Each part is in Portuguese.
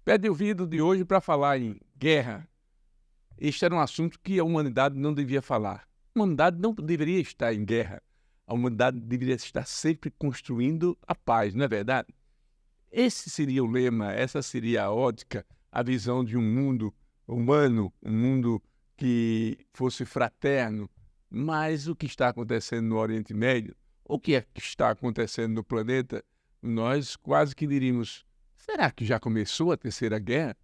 Pede ouvido de hoje para falar em guerra. Este era um assunto que a humanidade não devia falar. A humanidade não deveria estar em guerra. A humanidade deveria estar sempre construindo a paz, não é verdade? Esse seria o lema, essa seria a ótica, a visão de um mundo humano, um mundo que fosse fraterno. Mas o que está acontecendo no Oriente Médio, o que é que está acontecendo no planeta, nós quase que diríamos, será que já começou a Terceira Guerra?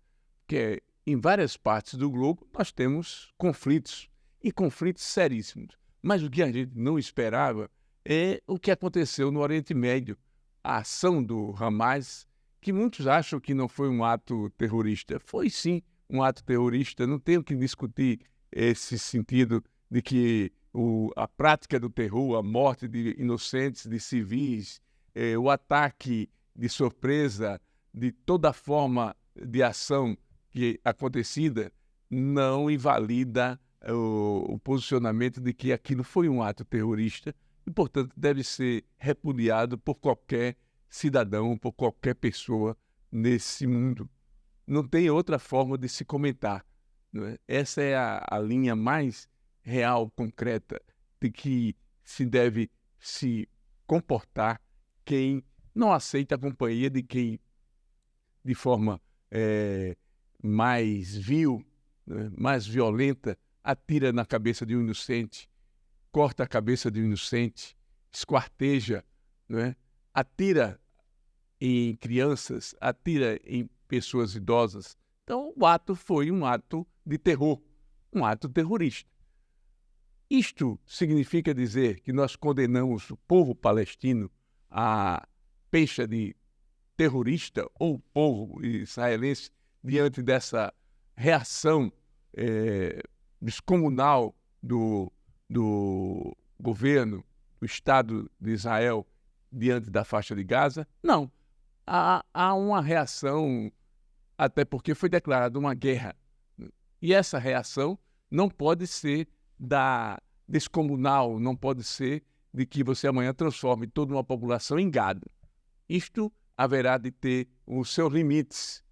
Porque em várias partes do globo nós temos conflitos, e conflitos seríssimos. Mas o que a gente não esperava é o que aconteceu no Oriente Médio, a ação do Hamas, que muitos acham que não foi um ato terrorista. Foi sim um ato terrorista, não tenho que discutir esse sentido de que a prática do terror, a morte de inocentes, de civis, o ataque de surpresa, de toda forma de ação que acontecida, não invalida o posicionamento de que aquilo foi um ato terrorista e, portanto, deve ser repudiado por qualquer cidadão, por qualquer pessoa nesse mundo. Não tem outra forma de se comentar, não é? Essa é a linha mais real, concreta, de que se deve se comportar quem não aceita a companhia de quem, de forma mais vil, né, mais violenta, atira na cabeça de um inocente, corta a cabeça de um inocente, esquarteja, não é? Atira em crianças, atira em pessoas idosas. Então, o ato foi um ato de terror, um ato terrorista. Isto significa dizer que nós condenamos o povo palestino à pecha de terrorista ou o povo israelense diante dessa reação descomunal do governo, do Estado de Israel diante da faixa de Gaza? Não. Há uma reação, até porque foi declarada uma guerra. E essa reação não pode ser descomunal, não pode ser de que você amanhã transforme toda uma população em gado. Isto haverá de ter os seus limites.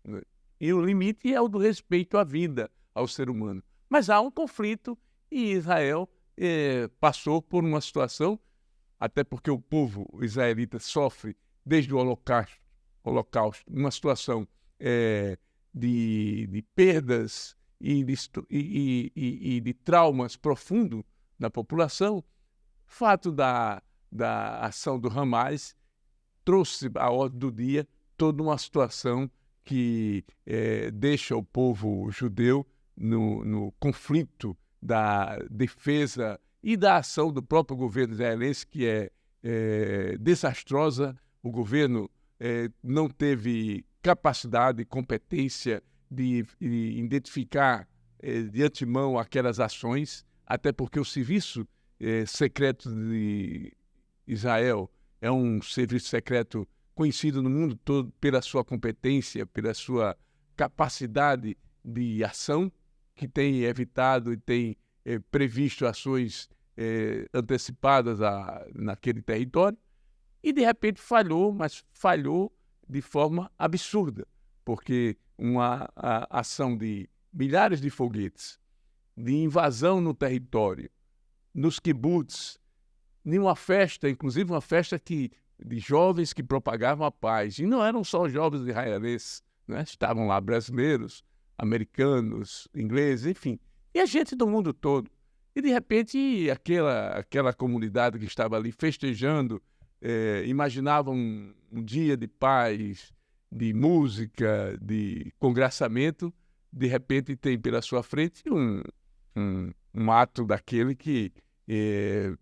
E o limite é o do respeito à vida, ao ser humano. Mas há um conflito e Israel passou por uma situação, até porque o povo israelita sofre desde o Holocausto, uma situação de perdas e de traumas profundos na população. Fato da ação do Hamas trouxe à ordem do dia toda uma situação que deixa o povo judeu no conflito da defesa e da ação do próprio governo israelense, que é desastrosa. O governo não teve capacidade e competência de identificar de antemão aquelas ações, até porque o serviço secreto de Israel é um serviço secreto conhecido no mundo todo pela sua competência, pela sua capacidade de ação, que tem evitado e tem previsto ações antecipadas naquele território, e de repente falhou, mas falhou de forma absurda, porque uma ação de milhares de foguetes, de invasão no território, nos kibbutz, em uma festa, inclusive uma festa de jovens que propagavam a paz. E não eram só jovens israelenses, né? Estavam lá brasileiros, americanos, ingleses, enfim. E a gente do mundo todo. E, de repente, aquela comunidade que estava ali festejando, imaginava um dia de paz, de música, de congraçamento. De repente, tem pela sua frente um ato daquele que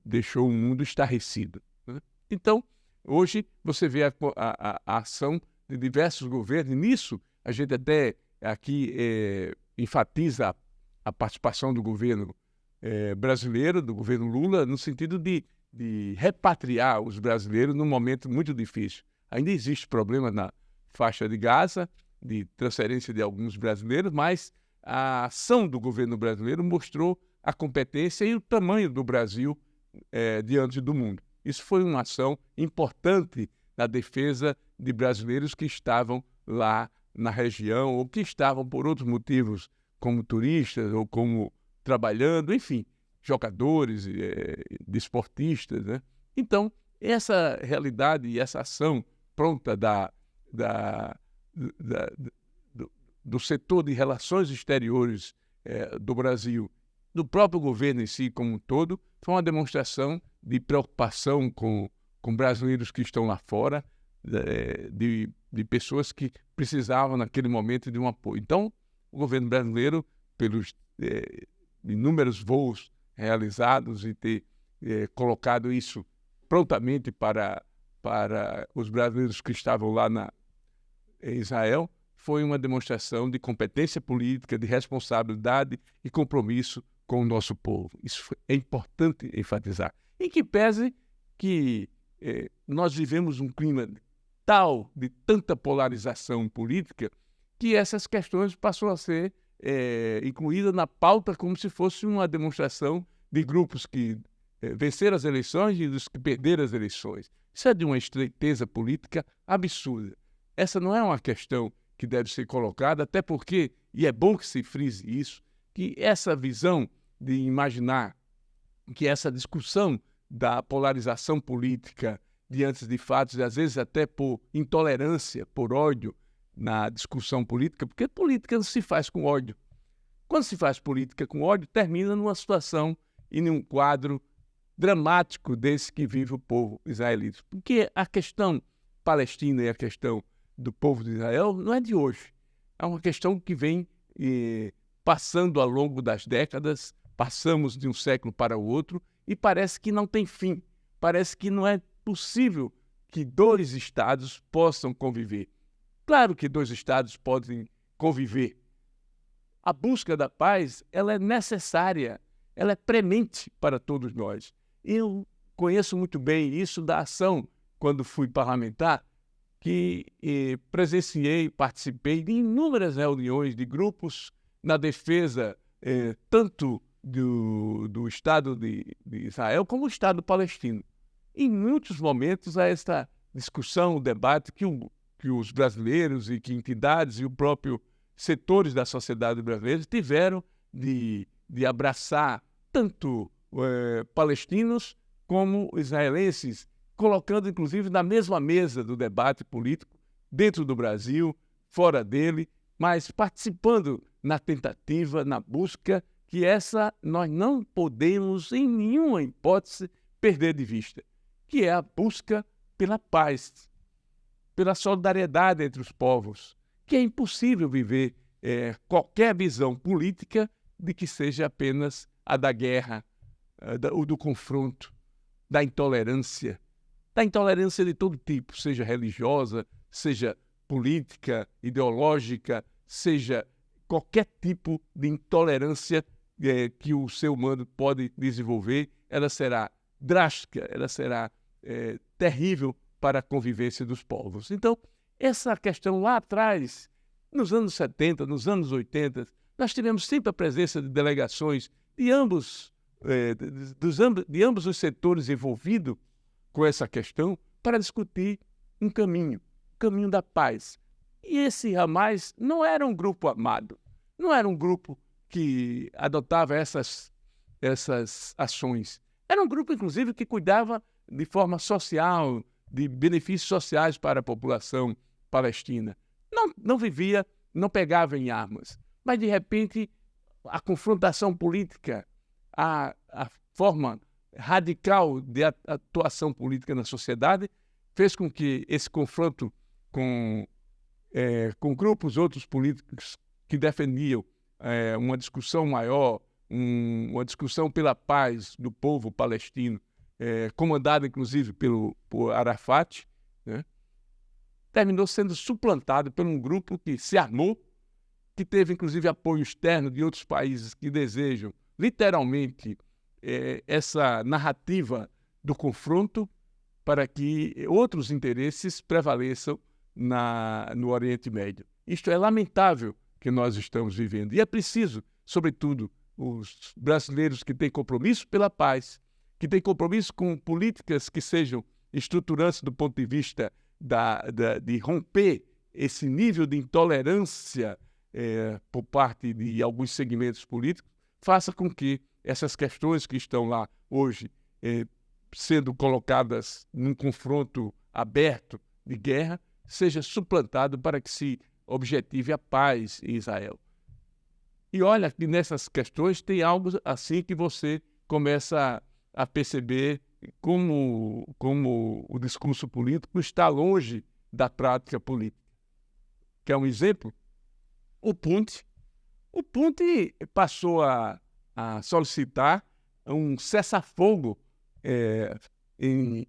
deixou o mundo estarrecido, né? Então, hoje você vê a ação de diversos governos, e nisso a gente até aqui enfatiza a participação do governo brasileiro, do governo Lula, no sentido de repatriar os brasileiros num momento muito difícil. Ainda existe problema na faixa de Gaza, de transferência de alguns brasileiros, mas a ação do governo brasileiro mostrou a competência e o tamanho do Brasil diante do mundo. Isso foi uma ação importante na defesa de brasileiros que estavam lá na região ou que estavam por outros motivos, como turistas ou como trabalhando, enfim, jogadores, desportistas, né? Então, essa realidade e essa ação pronta da, do setor de relações exteriores do Brasil, do próprio governo em si como um todo, foi uma demonstração de preocupação com brasileiros que estão lá fora, de pessoas que precisavam naquele momento de um apoio. Então, o governo brasileiro, pelos inúmeros voos realizados e ter colocado isso prontamente para os brasileiros que estavam lá em Israel, foi uma demonstração de competência política, de responsabilidade e compromisso com o nosso povo. Isso é importante enfatizar. Em que pese que nós vivemos um clima tal, de tanta polarização política, que essas questões passam a ser incluídas na pauta como se fosse uma demonstração de grupos que venceram as eleições e dos que perderam as eleições. Isso é de uma estreiteza política absurda. Essa não é uma questão que deve ser colocada, até porque, e é bom que se frise isso, que essa visão de imaginar que essa discussão da polarização política diante de fatos, e às vezes até por intolerância, por ódio na discussão política, porque política não se faz com ódio. Quando se faz política com ódio, termina numa situação e num quadro dramático desse que vive o povo israelita. Porque a questão palestina e a questão do povo de Israel não é de hoje. É uma questão que vem passando ao longo das décadas, passamos de um século para o outro e parece que não tem fim. Parece que não é possível que dois estados possam conviver. Claro que dois estados podem conviver. A busca da paz, ela é necessária, ela é premente para todos nós. Eu conheço muito bem isso da ação, quando fui parlamentar, que presenciei, participei de inúmeras reuniões de grupos na defesa tanto do Estado de Israel como do Estado palestino. Em muitos momentos há esta discussão, o debate que os brasileiros e que entidades e o próprio setores da sociedade brasileira tiveram de abraçar tanto palestinos como israelenses, colocando inclusive na mesma mesa do debate político, dentro do Brasil, fora dele, mas participando na tentativa, na busca, que essa nós não podemos, em nenhuma hipótese, perder de vista, que é a busca pela paz, pela solidariedade entre os povos, que é impossível viver qualquer visão política de que seja apenas a da guerra, o do confronto, da intolerância de todo tipo, seja religiosa, seja política, ideológica, seja qualquer tipo de intolerância que o ser humano pode desenvolver, ela será drástica, ela será terrível para a convivência dos povos. Então, essa questão lá atrás, nos anos 70, nos anos 80, nós tivemos sempre a presença de delegações de ambos os setores envolvidos com essa questão para discutir um caminho, o caminho da paz. E esse Hamas não era um grupo amado, não era um grupo que adotava essas ações. Era um grupo, inclusive, que cuidava de forma social, de benefícios sociais para a população palestina. Não vivia, não pegava em armas, mas, de repente, a confrontação política, a forma radical de atuação política na sociedade fez com que esse confronto com grupos, outros políticos que defendiam uma discussão maior, uma discussão pela paz do povo palestino, comandada inclusive por Arafat, né, terminou sendo suplantado por um grupo que se armou, que teve inclusive apoio externo de outros países que desejam literalmente essa narrativa do confronto para que outros interesses prevaleçam no Oriente Médio. Isto é lamentável que nós estamos vivendo. E é preciso, sobretudo, os brasileiros que têm compromisso pela paz, que têm compromisso com políticas que sejam estruturantes do ponto de vista de romper esse nível de intolerância por parte de alguns segmentos políticos faça com que essas questões que estão lá hoje sendo colocadas num confronto aberto de guerra seja suplantado para que se objetive a paz em Israel. E olha que nessas questões tem algo assim que você começa a perceber como o discurso político está longe da prática política. Quer um exemplo? O Putin passou a solicitar um cessar-fogo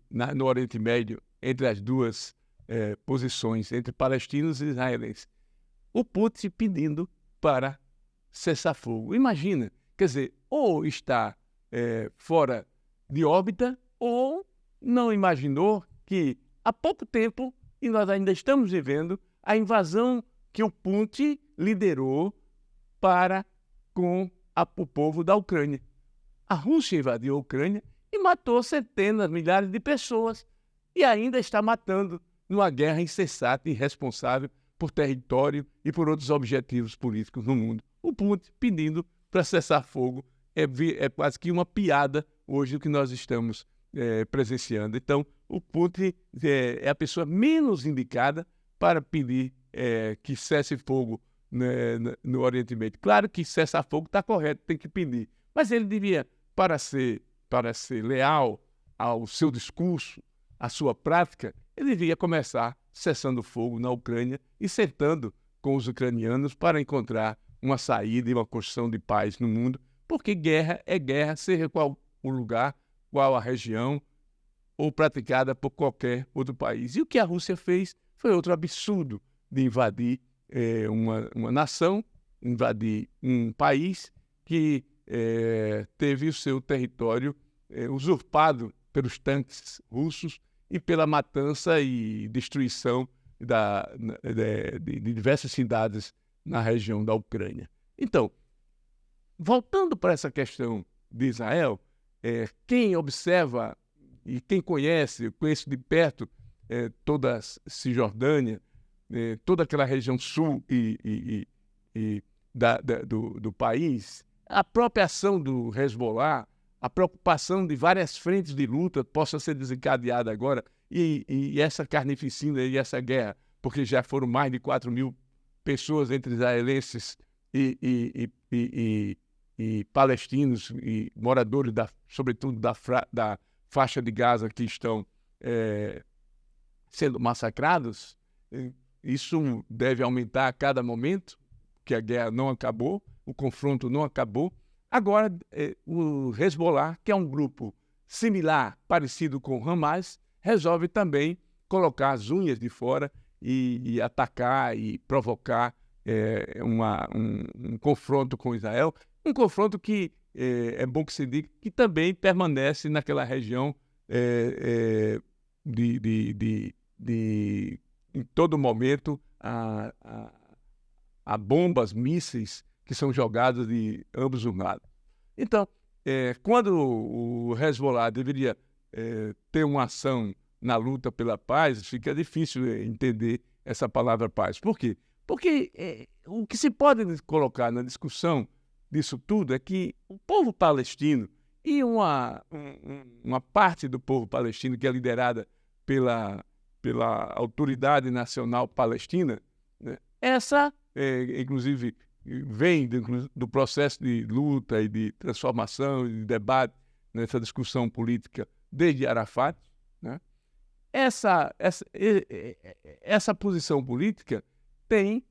no Oriente Médio entre as duas posições, entre palestinos e israelenses. O Putin pedindo para cessar-fogo. Imagina, quer dizer, ou está fora de órbita ou não imaginou que há pouco tempo, e nós ainda estamos vivendo, a invasão que o Putin liderou para com o povo da Ucrânia. A Rússia invadiu a Ucrânia e matou centenas, milhares de pessoas e ainda está matando numa guerra incessante e irresponsável por território e por outros objetivos políticos no mundo. O Putin pedindo para cessar fogo é quase que uma piada hoje o que nós estamos presenciando. Então, o Putin é a pessoa menos indicada para pedir que cesse fogo no Oriente Médio. Claro que cessar fogo está correto, tem que pedir. Mas ele devia, para ser leal ao seu discurso, à sua prática, ele devia começar cessando fogo na Ucrânia e sentando com os ucranianos para encontrar uma saída e uma construção de paz no mundo, porque guerra é guerra, seja qual o lugar, qual a região, ou praticada por qualquer outro país. E o que a Rússia fez foi outro absurdo de invadir uma nação, invadir um país que teve o seu território usurpado pelos tanques russos e pela matança e destruição de diversas cidades na região da Ucrânia. Então, voltando para essa questão de Israel, quem observa e quem conhece de perto toda a Cisjordânia, toda aquela região sul do país, a própria ação do Hezbollah, a preocupação de várias frentes de luta possa ser desencadeada agora, e essa carnificina e essa guerra, porque já foram mais de 4.000 pessoas entre israelenses e palestinos e moradores, sobretudo da faixa de Gaza, que estão sendo massacrados. Isso deve aumentar a cada momento, que a guerra não acabou, o confronto não acabou. Agora, o Hezbollah, que é um grupo similar, parecido com o Hamas, resolve também colocar as unhas de fora e atacar e provocar um confronto com Israel, um confronto que é bom que se diga que também permanece naquela região em todo momento a bombas, mísseis que são jogados de ambos os lados. Então, quando o Hezbollah deveria ter uma ação na luta pela paz, fica difícil entender essa palavra paz. Por quê? Porque o que se pode colocar na discussão disso tudo é que o povo palestino e uma parte do povo palestino que é liderada pela Autoridade Nacional Palestina, né? Essa, inclusive, vem do processo de luta e de transformação e de debate nessa discussão política desde Arafat, né? Essa posição política tem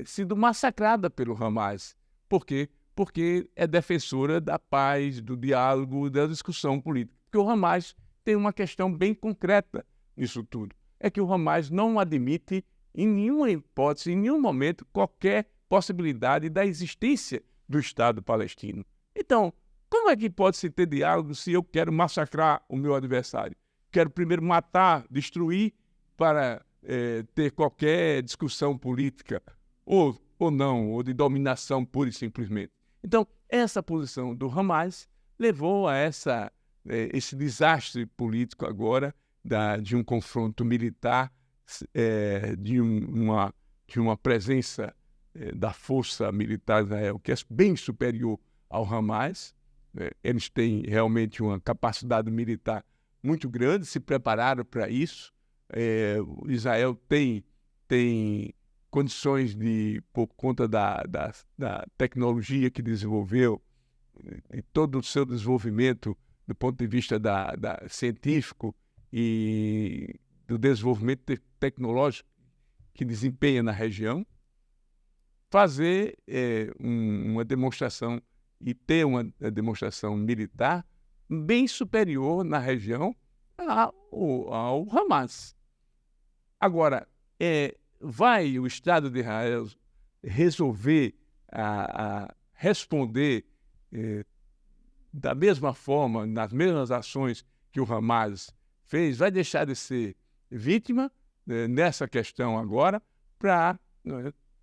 sido massacrada pelo Hamas. Por quê? Porque é defensora da paz, do diálogo, da discussão política. Porque o Hamas tem uma questão bem concreta nisso tudo. É que o Hamas não admite, em nenhuma hipótese, em nenhum momento, qualquer possibilidade da existência do Estado palestino. Então, como é que pode se ter diálogo se eu quero massacrar o meu adversário? Quero primeiro matar, destruir, para ter qualquer discussão política, ou não, ou de dominação pura e simplesmente. Então, essa posição do Hamas levou a esse desastre político agora de um confronto militar de uma presença da força militar de Israel que é bem superior ao Hamas. Eles têm realmente uma capacidade militar muito grande, se prepararam para isso. Israel tem condições por conta da tecnologia que desenvolveu, e todo o seu desenvolvimento do ponto de vista científico e do desenvolvimento tecnológico que desempenha na região, fazer uma demonstração e ter uma demonstração militar bem superior na região ao Hamas. Agora, vai o Estado de Israel resolver responder da mesma forma, nas mesmas ações que o Hamas fez? Vai deixar de ser vítima nessa questão agora para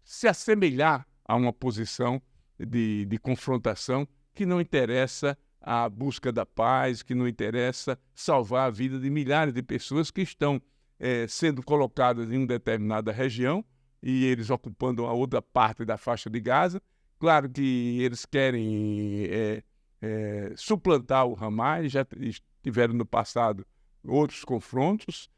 se assemelhar a uma posição de confrontação que não interessa a busca da paz, que não interessa salvar a vida de milhares de pessoas que estão sendo colocadas em uma determinada região e eles ocupando a outra parte da faixa de Gaza. Claro que eles querem suplantar o Hamas, já tiveram no passado outros confrontos.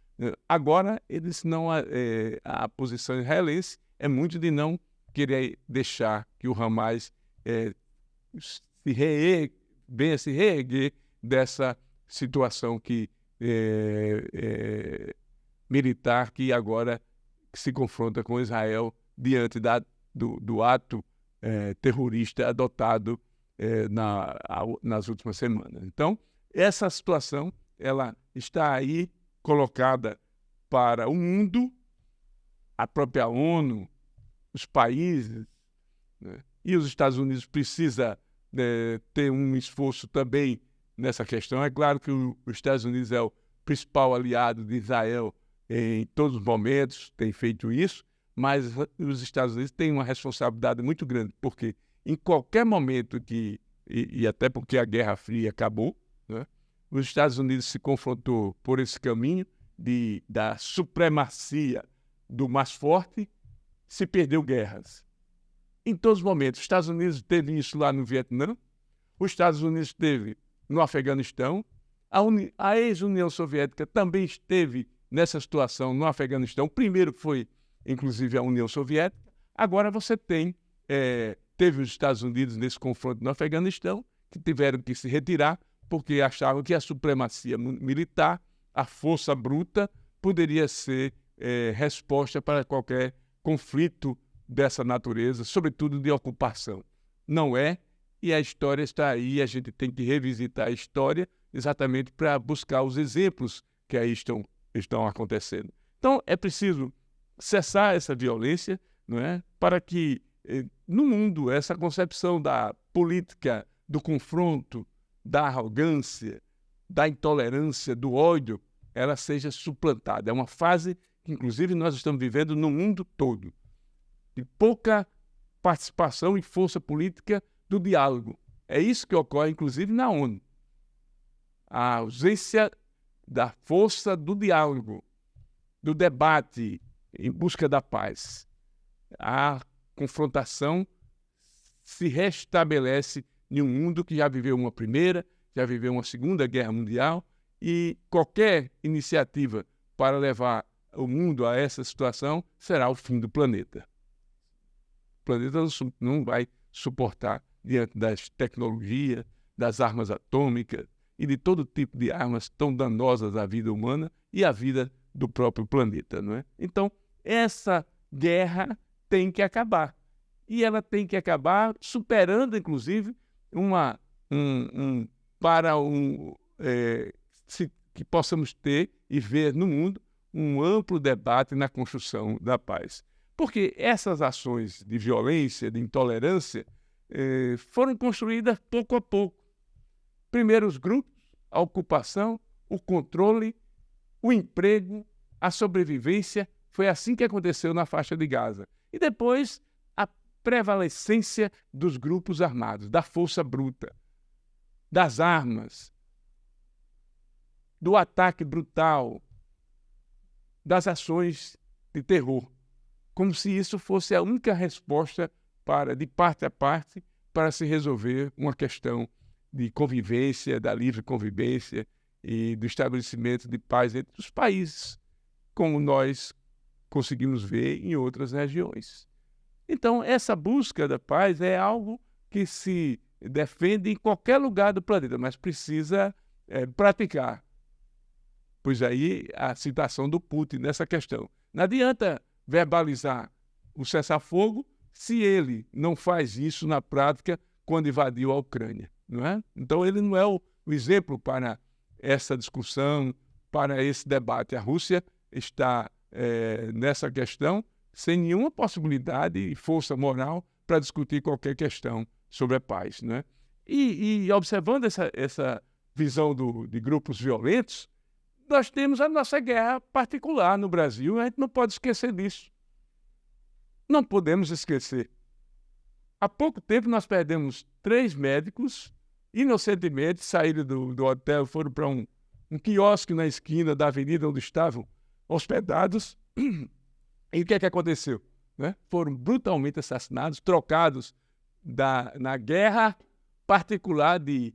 Agora, eles não a posição israelense é muito de não querer deixar que o Hamas venha se reerguer dessa situação militar que agora se confronta com Israel diante do ato terrorista adotado nas últimas semanas. Então, essa situação ela está aí colocada para o mundo, a própria ONU, os países, né? E os Estados Unidos precisa ter um esforço também nessa questão. É claro que os Estados Unidos é o principal aliado de Israel em todos os momentos, tem feito isso, mas os Estados Unidos têm uma responsabilidade muito grande, porque em qualquer momento e até porque a Guerra Fria acabou, né? Os Estados Unidos se confrontou por esse caminho da supremacia do mais forte, se perdeu guerras. Em todos os momentos, os Estados Unidos teve isso lá no Vietnã, os Estados Unidos teve no Afeganistão, a ex-União Soviética também esteve nessa situação no Afeganistão. Primeiro foi, inclusive, a União Soviética. Agora você teve os Estados Unidos nesse confronto no Afeganistão, que tiveram que se retirar, porque achavam que a supremacia militar, a força bruta, poderia ser resposta para qualquer conflito dessa natureza, sobretudo de ocupação. Não é, e a história está aí, a gente tem que revisitar a história exatamente para buscar os exemplos que aí estão acontecendo. Então, é preciso cessar essa violência, não é? Para que, no mundo, essa concepção da política do confronto, da arrogância, da intolerância, do ódio, ela seja suplantada. É uma fase que, inclusive, nós estamos vivendo no mundo todo, de pouca participação e força política do diálogo. É isso que ocorre, inclusive, na ONU. A ausência da força do diálogo, do debate em busca da paz. A confrontação se restabelece em um mundo que já viveu uma primeira, já viveu uma segunda guerra mundial, e qualquer iniciativa para levar o mundo a essa situação será o fim do planeta. O planeta não vai suportar diante das tecnologias, das armas atômicas e de todo tipo de armas tão danosas à vida humana e à vida do próprio planeta, não é? Então, essa guerra tem que acabar. E ela tem que acabar superando, inclusive, que possamos ter e ver no mundo um amplo debate na construção da paz. Porque essas ações de violência, de intolerância, foram construídas pouco a pouco. Primeiro os grupos, a ocupação, o controle, o emprego, a sobrevivência. Foi assim que aconteceu na faixa de Gaza. E depois a prevalecência dos grupos armados, da força bruta, das armas, do ataque brutal, das ações de terror, como se isso fosse a única resposta de parte a parte, para se resolver uma questão de convivência, da livre convivência e do estabelecimento de paz entre os países, como nós conseguimos ver em outras regiões. Então, essa busca da paz é algo que se defende em qualquer lugar do planeta, mas precisa praticar. Pois aí a citação do Putin nessa questão. Não adianta verbalizar o cessar-fogo se ele não faz isso na prática quando invadiu a Ucrânia, não é? Então ele não é o exemplo para essa discussão, para esse debate. A Rússia está nessa questão sem nenhuma possibilidade e força moral para discutir qualquer questão sobre a paz, não é? E observando essa visão de grupos violentos, nós temos a nossa guerra particular no Brasil, a gente não pode esquecer disso. Não podemos esquecer. Há pouco tempo nós perdemos 3 médicos, inocentemente saíram do hotel, foram para um quiosque na esquina da avenida onde estavam hospedados. E o que é que aconteceu? Né? Foram brutalmente assassinados, trocados na guerra particular de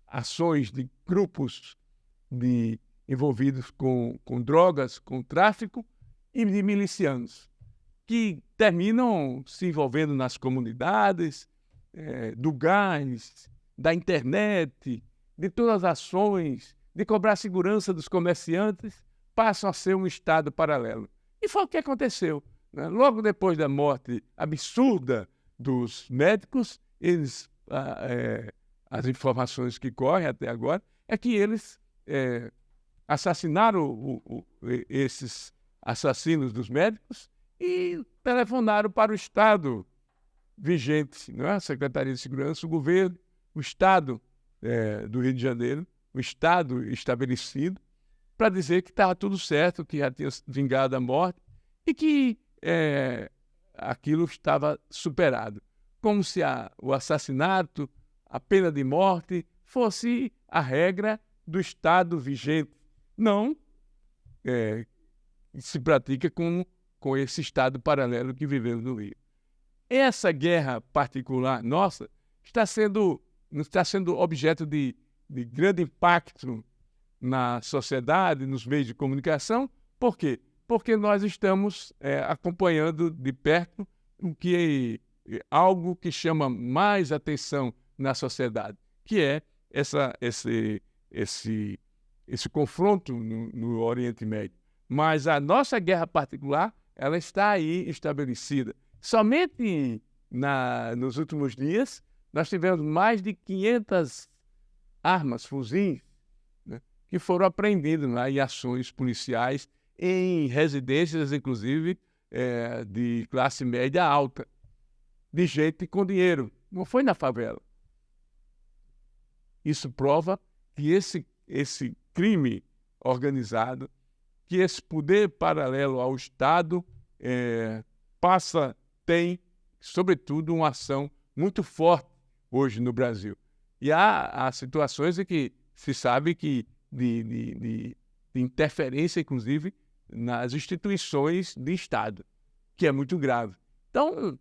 ações de grupos envolvidos com drogas, com tráfico e de milicianos, que terminam se envolvendo nas comunidades, do gás, da internet, de todas as ações, de cobrar segurança dos comerciantes, passam a ser um Estado paralelo. E foi o que aconteceu. Né? Logo depois da morte absurda dos médicos, as informações que correm até agora é que eles assassinaram esses assassinos dos médicos e telefonaram para o Estado vigente, não é? A Secretaria de Segurança, o governo, o Estado do Rio de Janeiro, o Estado estabelecido, para dizer que estava tudo certo, que já tinha vingado a morte e que aquilo estava superado. Como se o assassinato, a pena de morte, fosse a regra do Estado vigente. Não se pratica com esse Estado paralelo que vivemos no Rio. Essa guerra particular nossa está sendo objeto de grande impacto na sociedade, nos meios de comunicação. Por quê? Porque nós estamos acompanhando de perto algo que chama mais atenção na sociedade, que é esse confronto no Oriente Médio. Mas a nossa guerra particular, ela está aí estabelecida. Somente nos últimos dias, nós tivemos mais de 500 armas, fuzis, né, que foram apreendidos lá em ações policiais, em residências, inclusive, de classe média alta, de gente com dinheiro. Não foi na favela. Isso prova que esse crime organizado, que esse poder paralelo ao Estado tem, sobretudo, uma ação muito forte hoje no Brasil. E há situações em que se sabe que de interferência, inclusive, nas instituições de Estado, que é muito grave. Então,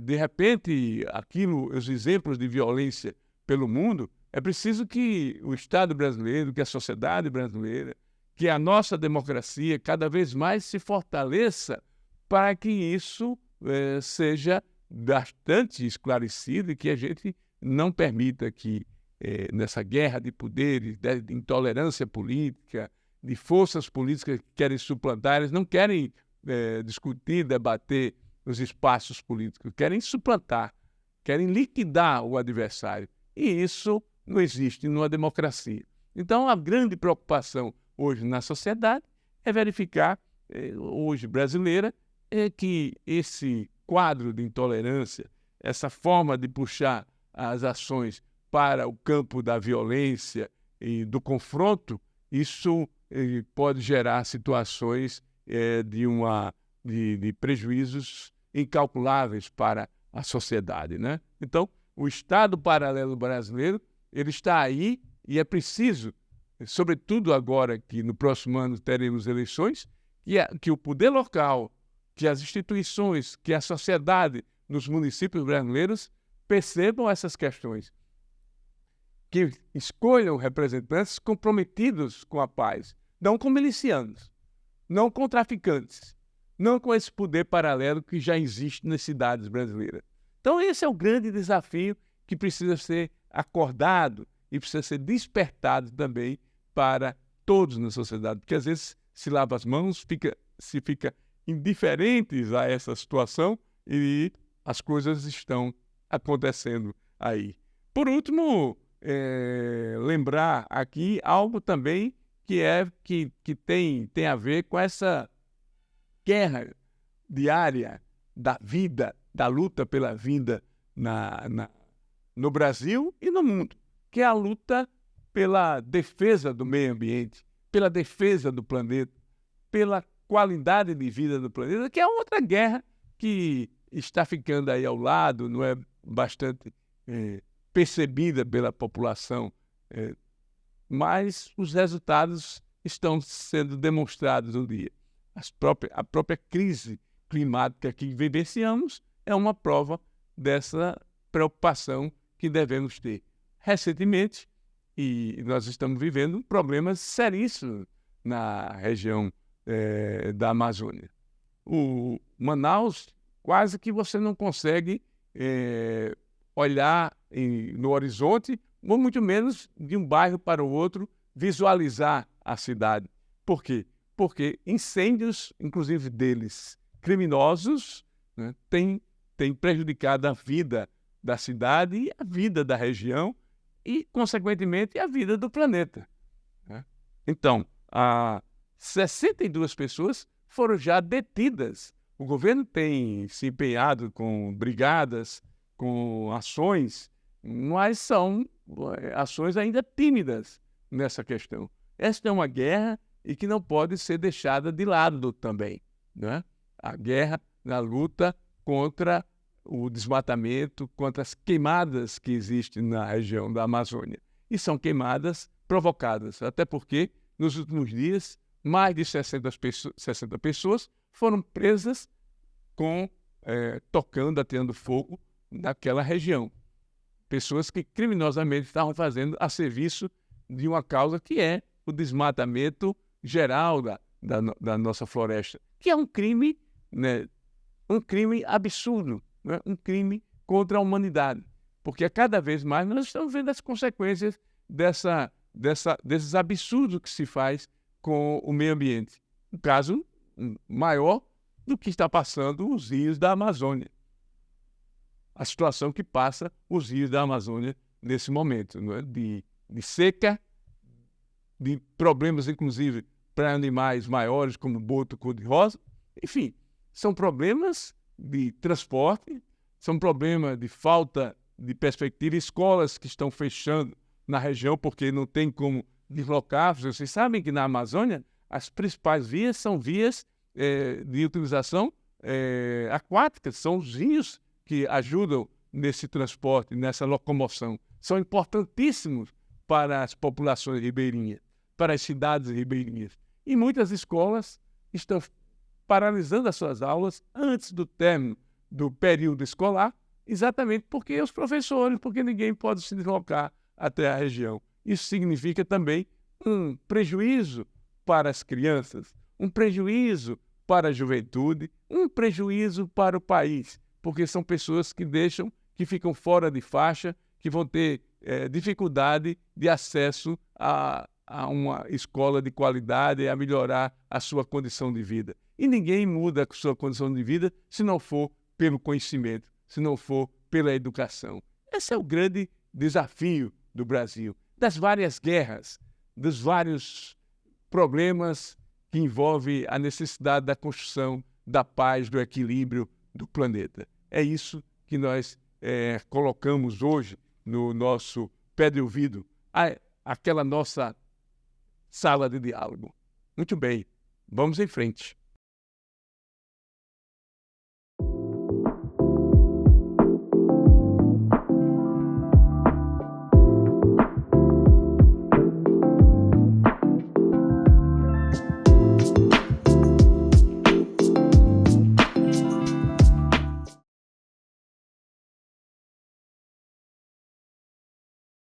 de repente, os exemplos de violência pelo mundo, é preciso que o Estado brasileiro, que a sociedade brasileira, que a nossa democracia cada vez mais se fortaleça para que isso seja bastante esclarecido e que a gente não permita que nessa guerra de poderes, de intolerância política, de forças políticas que querem suplantar, eles não querem discutir, debater os espaços políticos, querem suplantar, querem liquidar o adversário. E isso não existe numa democracia. Então, a grande preocupação hoje na sociedade é verificar, hoje brasileira, que esse quadro de intolerância, essa forma de puxar as ações para o campo da violência e do confronto, isso pode gerar situações de prejuízos incalculáveis para a sociedade, né? Então, o Estado paralelo brasileiro, ele está aí e é preciso, sobretudo agora que no próximo ano teremos eleições, que o poder local, que as instituições, que a sociedade nos municípios brasileiros percebam essas questões, que escolham representantes comprometidos com a paz, não com milicianos, não com traficantes, não com esse poder paralelo que já existe nas cidades brasileiras. Então esse é o grande desafio que precisa ser acordado e precisa ser despertado também para todos na sociedade, porque às vezes se lava as mãos, se fica indiferentes a essa situação e as coisas estão acontecendo aí. Por último, lembrar aqui algo também que tem a ver com essa guerra diária da vida, da luta pela vida no Brasil e no mundo, que é a luta pela defesa do meio ambiente, pela defesa do planeta, pela qualidade de vida do planeta, que é outra guerra que está ficando aí ao lado, não é bastante percebida pela população, mas os resultados estão sendo demonstrados no dia. A própria crise climática que vivenciamos é uma prova dessa preocupação que devemos ter. Recentemente, e nós estamos vivendo problemas seríssimos na região da Amazônia. O Manaus, quase que você não consegue olhar no horizonte, ou muito menos de um bairro para o outro, visualizar a cidade. Por quê? Porque incêndios, inclusive deles criminosos, né, têm prejudicado a vida da cidade e a vida da região e, consequentemente, a vida do planeta, né? Então, 62 pessoas foram já detidas. O governo tem se empenhado com brigadas, com ações, mas são ações ainda tímidas nessa questão. Esta é uma guerra e que não pode ser deixada de lado também, né? A guerra na luta contra o desmatamento, contra as queimadas que existem na região da Amazônia. E são queimadas provocadas, até porque, nos últimos dias, mais de 60 pessoas foram presas tocando, ateando fogo naquela região. Pessoas que criminosamente estavam fazendo a serviço de uma causa que é o desmatamento geral da nossa floresta, que é um crime, né, um crime absurdo, né, um crime contra a humanidade, porque cada vez mais nós estamos vendo as consequências desses absurdos que se faz com o meio ambiente. Um caso maior do que está passando os rios da Amazônia. A situação que passa os rios da Amazônia nesse momento, não é? De seca, de problemas, inclusive, para animais maiores, como boto cor-de-rosa. Enfim, são problemas de transporte, são problemas de falta de perspectiva, escolas que estão fechando na região porque não tem como deslocar. Vocês sabem que na Amazônia as principais vias são vias de utilização aquática, são os rios que ajudam nesse transporte, nessa locomoção. São importantíssimos para as populações ribeirinhas, para as cidades ribeirinhas. E muitas escolas estão paralisando as suas aulas antes do término do período escolar, exatamente porque os professores, porque ninguém pode se deslocar até a região. Isso significa também um prejuízo para as crianças, um prejuízo para a juventude, um prejuízo para o país, porque são pessoas que ficam fora de faixa, que vão ter dificuldade de acesso a uma escola de qualidade, a melhorar a sua condição de vida. E ninguém muda a sua condição de vida se não for pelo conhecimento, se não for pela educação. Esse é o grande desafio do Brasil, das várias guerras, dos vários problemas que envolvem a necessidade da construção da paz, do equilíbrio do planeta. É isso que nós colocamos hoje no nosso pé de ouvido, aquela nossa sala de diálogo. Muito bem, vamos em frente.